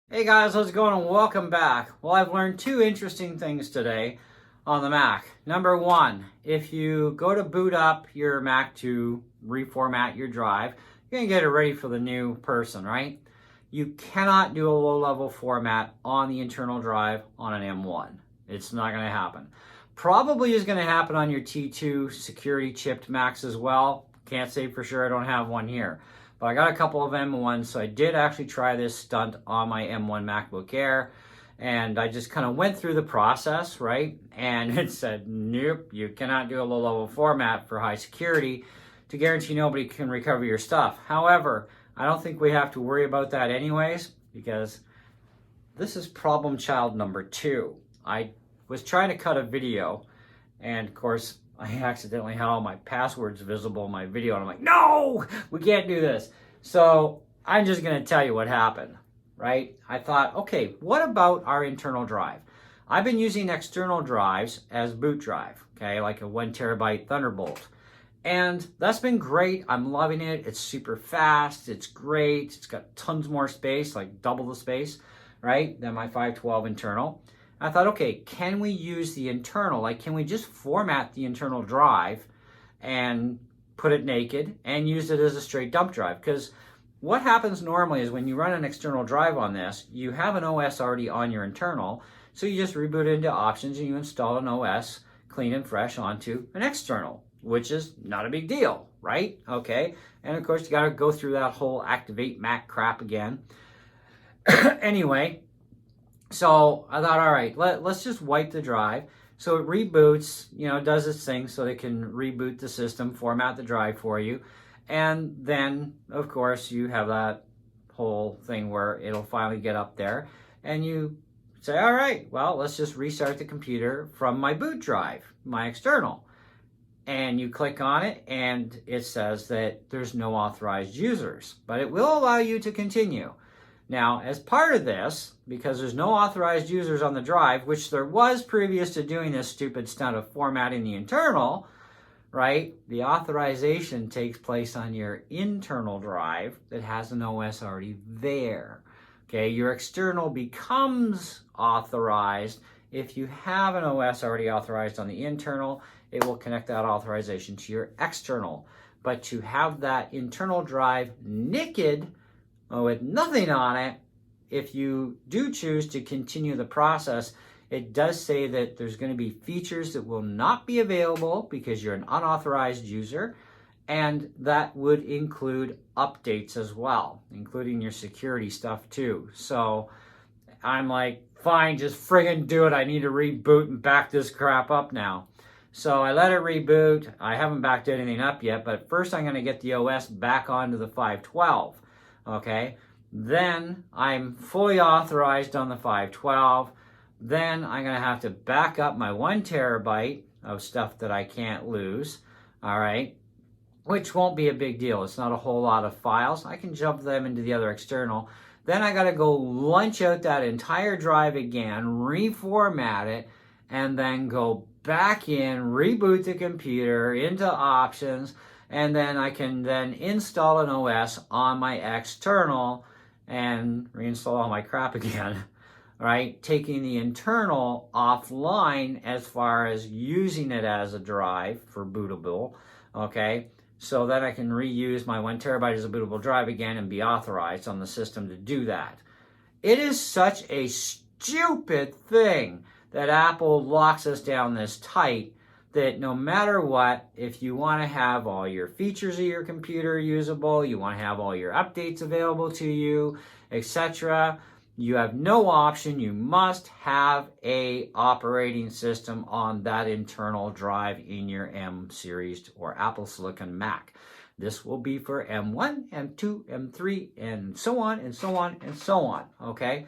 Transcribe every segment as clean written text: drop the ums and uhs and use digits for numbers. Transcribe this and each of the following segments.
Hey guys, how's it going and welcome back. Well, I've learned two interesting things today on the Mac. Number one, if you go to boot up your Mac to reformat your drive, you're going to get it ready for the new person, right? You cannot do a low-level format on the internal drive on an M1. It's not going to happen. Probably is going to happen on your T2 security chipped Macs as well. Can't say for sure, I don't have one here. But I got a couple of M1s, so I did actually try this stunt on my M1 MacBook Air. And I just kind of went through the process, right? And it said, nope, you cannot do a low-level format for high security to guarantee nobody can recover your stuff. However, I don't think we have to worry about that anyways, because this is problem child number two. I was trying to cut a video, and of course, I accidentally had all my passwords visible in my video, and I'm like, no, we can't do this. So I'm just going to tell you what happened, right? I thought, okay, what about our internal drive? I've been using external drives as boot drive, okay, like a 1 terabyte Thunderbolt. And that's been great. I'm loving it. It's super fast. It's great. It's got tons more space, like double the space, right, than my 512 internal. I thought, okay, can we use the internal? Like, can we just format the internal drive and put it naked and use it as a straight dump drive? Because what happens normally is when you run an external drive on this, you have an OS already on your internal, so you just reboot into options and you install an OS clean and fresh onto an external, which is not a big deal, right? Okay, and of course you got to go through that whole activate Mac crap again. Anyway, so I thought, all right, let's just wipe the drive. So it reboots, does its thing so it can reboot the system, format the drive for you. And then, of course, you have that whole thing where it'll finally get up there. And you say, all right, well, let's just restart the computer from my boot drive, my external. And you click on it, and it says that there's no authorized users. But it will allow you to continue. Now, as part of this, because there's no authorized users on the drive, which there was previous to doing this stupid stunt of formatting the internal, right? The authorization takes place on your internal drive that has an OS already there. Okay, your external becomes authorized if you have an OS already authorized on the internal. It will connect that authorization to your external. But to have that internal drive naked, with nothing on it, if you do choose to continue the process, it does say that there's going to be features that will not be available because you're an unauthorized user, and that would include updates as well, including your security stuff too. So I'm like, fine, just friggin' do it. I need to reboot and back this crap up now. So I let it reboot. I haven't backed anything up yet, but first I'm going to get the OS back onto the 512. Okay, then I'm fully authorized on the 512. Then I'm going to have to back up my 1 terabyte of stuff that I can't lose, all right, which won't be a big deal. It's not a whole lot of files. I can jump them into the other external. Then I got to go lunch out that entire drive again, reformat it, and then go back in, reboot the computer into options, and then I can then install an OS on my external and reinstall all my crap again, right? Taking the internal offline as far as using it as a drive for bootable, okay? So then I can reuse my 1 terabyte as a bootable drive again and be authorized on the system to do that. It is such a stupid thing that Apple locks us down this tight that no matter what, if you want to have all your features of your computer usable, you want to have all your updates available to you, etc., you have no option. You must have a operating system on that internal drive in your M series or Apple Silicon Mac. This will be for M1, M2, M3, and so on, and so on, and so on, okay?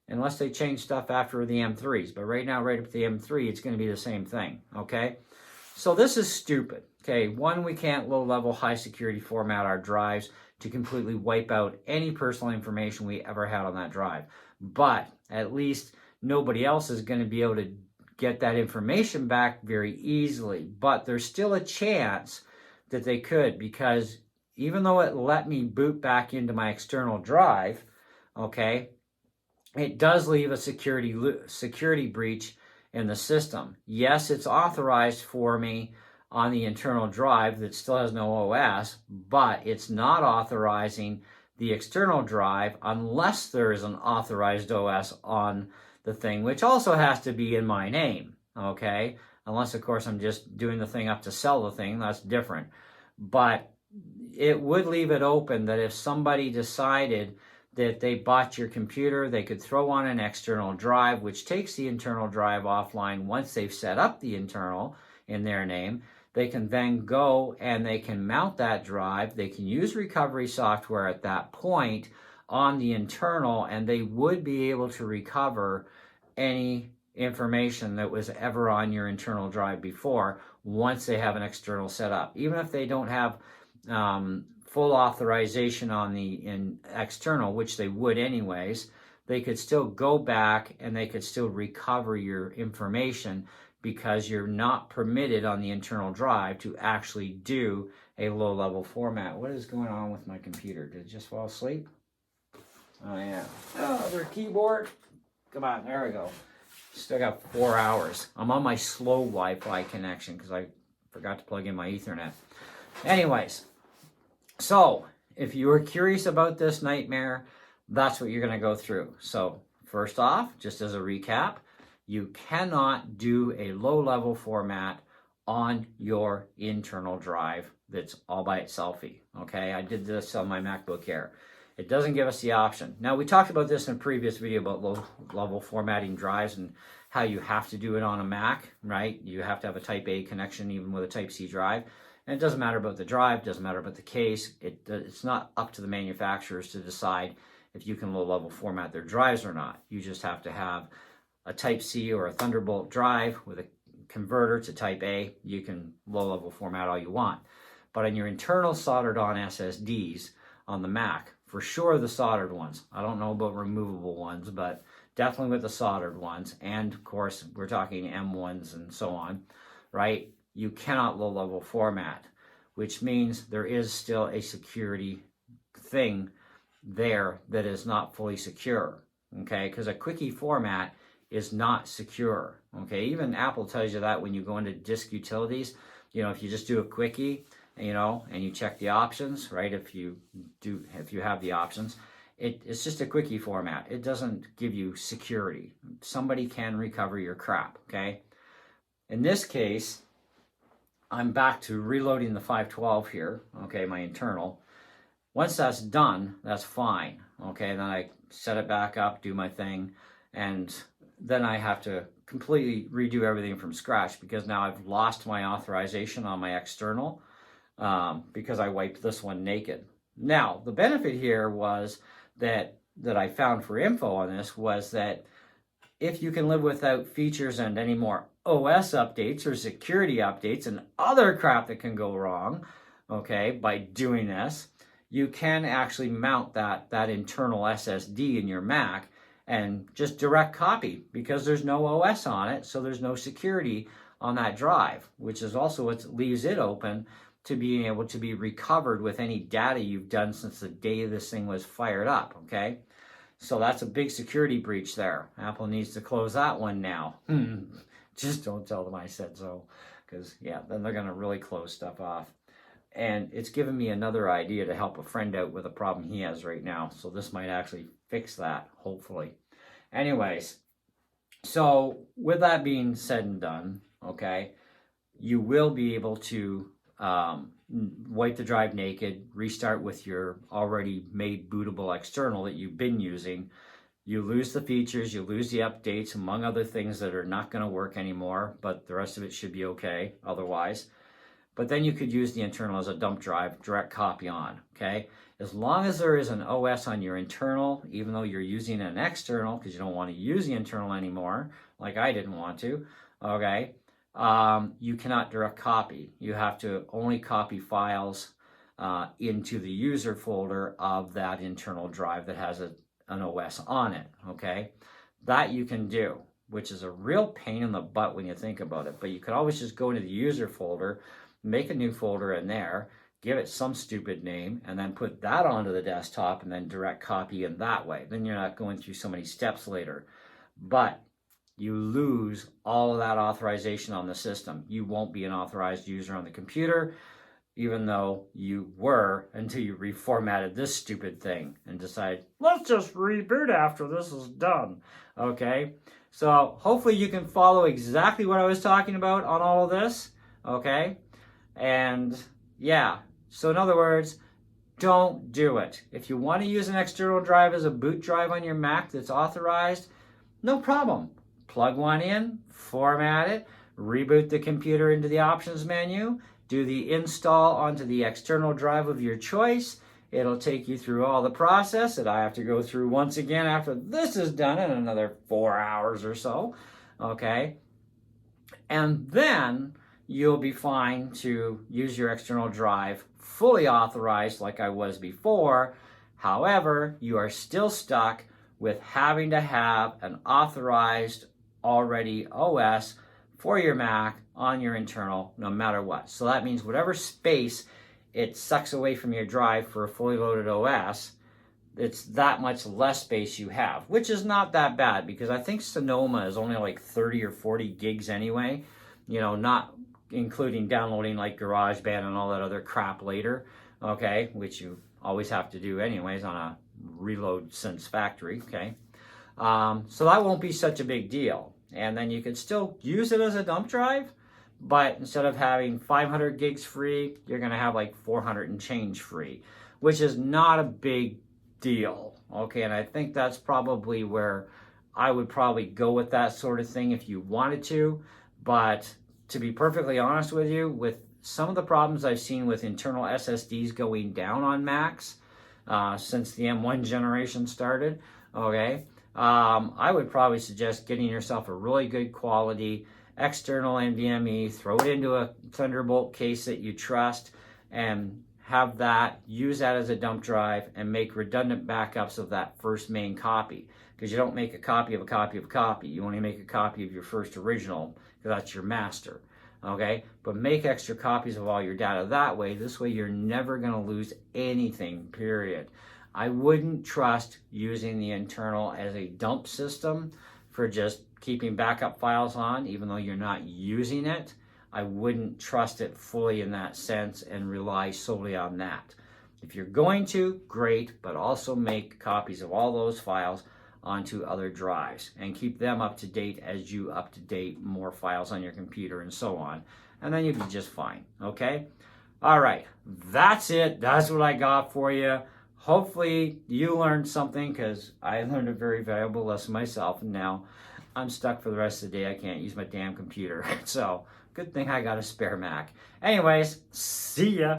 Unless they change stuff after the M3s. But right now, right up to the M3, it's going to be the same thing, okay? So this is stupid, okay? One, we can't low-level, high-security format our drives to completely wipe out any personal information we ever had on that drive. But at least nobody else is going to be able to get that information back very easily. But there's still a chance that they could, because even though it let me boot back into my external drive, okay, it does leave a security breach in the system. Yes, it's authorized for me on the internal drive that still has no OS, but it's not authorizing the external drive unless there is an authorized OS on the thing, which also has to be in my name, okay? Unless, of course, I'm just doing the thing up to sell the thing, that's different. But it would leave it open that if somebody decided that they bought your computer, they could throw on an external drive, which takes the internal drive offline once they've set up the internal in their name. They can then go and they can mount that drive. They can use recovery software at that point on the internal, and they would be able to recover any information that was ever on your internal drive before once they have an external set up. Even if they don't have full authorization on the external, which they would anyways, they could still go back and they could still recover your information because you're not permitted on the internal drive to actually do a low-level format. What is going on with my computer? Did it just fall asleep? Oh, yeah. Oh, their keyboard. Come on, there we go. Still got 4 hours. I'm on my slow Wi-Fi connection because I forgot to plug in my Ethernet. Anyways, so if you were curious about this nightmare, that's what you're going to go through. So first off, just as a recap, you cannot do a low-level format on your internal drive that's all by itself-y, okay? I did this on my MacBook Air. It doesn't give us the option. Now, we talked about this in a previous video about low-level formatting drives and how you have to do it on a Mac, right? You have to have a Type A connection even with a Type C drive. And it doesn't matter about the drive, doesn't matter about the case. It's not up to the manufacturers to decide if you can low-level format their drives or not. You just have to have a Type C or a Thunderbolt drive with a converter to Type A. You can low-level format all you want. But on your internal soldered-on SSDs on the Mac, for sure the soldered ones. I don't know about removable ones, but definitely with the soldered ones. And of course, we're talking M1s and so on, right? You cannot low-level format, which means there is still a security thing there that is not fully secure, okay? Because a quickie format is not secure, okay? Even Apple tells you that when you go into disk utilities, you know, if you just do a quickie, you know, and you check the options, right? If you have the options, it's just a quickie format. It doesn't give you security. Somebody can recover your crap, okay? In this case, I'm back to reloading the 512 here, okay, my internal. Once that's done, that's fine, okay? Then I set it back up, do my thing, and then I have to completely redo everything from scratch because now I've lost my authorization on my external because I wiped this one naked. Now, the benefit here was that I found for info on this was that if you can live without features and any more OS updates or security updates and other crap that can go wrong, okay, by doing this, you can actually mount that internal SSD in your Mac and just direct copy because there's no OS on it, so there's no security on that drive, which is also what leaves it open to being able to be recovered with any data you've done since the day this thing was fired up, okay? So that's a big security breach there. Apple needs to close that one now. Just don't tell them I said so, because, yeah, then they're going to really close stuff off. And it's given me another idea to help a friend out with a problem he has right now. So this might actually fix that, hopefully. Anyways, so with that being said and done, okay, you will be able to wipe the drive naked, restart with your already made bootable external that you've been using. You lose the features, you lose the updates, among other things that are not going to work anymore, but the rest of it should be okay otherwise. But then you could use the internal as a dump drive, direct copy on, okay? As long as there is an OS on your internal, even though you're using an external, because you don't want to use the internal anymore, like I didn't want to, okay? You cannot direct copy. You have to only copy files into the user folder of that internal drive that has an OS on it, okay? That you can do, which is a real pain in the butt when you think about it, but you could always just go into the user folder, make a new folder in there, give it some stupid name, and then put that onto the desktop and then direct copy in that way. Then you're not going through so many steps later. But you lose all of that authorization on the system. You won't be an authorized user on the computer, even though you were until you reformatted this stupid thing and decided, let's just reboot after this is done. Okay, so hopefully you can follow exactly what I was talking about on all of this. Okay, and yeah, so in other words, don't do it. If you want to use an external drive as a boot drive on your Mac that's authorized, no problem. Plug one in, format it, reboot the computer into the options menu, do the install onto the external drive of your choice. It'll take you through all the process that I have to go through once again after this is done in another 4 hours or so. Okay? And then you'll be fine to use your external drive fully authorized like I was before. However, you are still stuck with having to have an authorized already OS for your Mac on your internal no matter what. So that means whatever space it sucks away from your drive for a fully loaded OS, it's that much less space you have, which is not that bad because I think Sonoma is only like 30 or 40 gigs anyway, you know, not including downloading like GarageBand and all that other crap later, okay, which you always have to do anyways on a reload since factory, okay. So that won't be such a big deal. And then you can still use it as a dump drive, but instead of having 500 gigs free, you're going to have like 400 and change free, which is not a big deal. Okay, and I think that's probably where I would probably go with that sort of thing if you wanted to. But to be perfectly honest with you, with some of the problems I've seen with internal SSDs going down on Macs since the M1 generation started, okay, I would probably suggest getting yourself a really good quality external NVMe, throw it into a Thunderbolt case that you trust, and have that, use that as a dump drive, and make redundant backups of that first main copy. Because you don't make a copy of a copy of a copy. You only make a copy of your first original, because that's your master. Okay? But make extra copies of all your data that way. This way you're never going to lose anything, period. I wouldn't trust using the internal as a dump system for just keeping backup files on, even though you're not using it. I wouldn't trust it fully in that sense and rely solely on that. If you're going to, great, but also make copies of all those files onto other drives and keep them up to date as you up to date more files on your computer and so on. And then you'll be just fine, okay? All right, that's it. That's what I got for you. Hopefully you learned something, because I learned a very valuable lesson myself, and now I'm stuck for the rest of the day. I can't use my damn computer. So good thing I got a spare Mac. Anyways, see ya.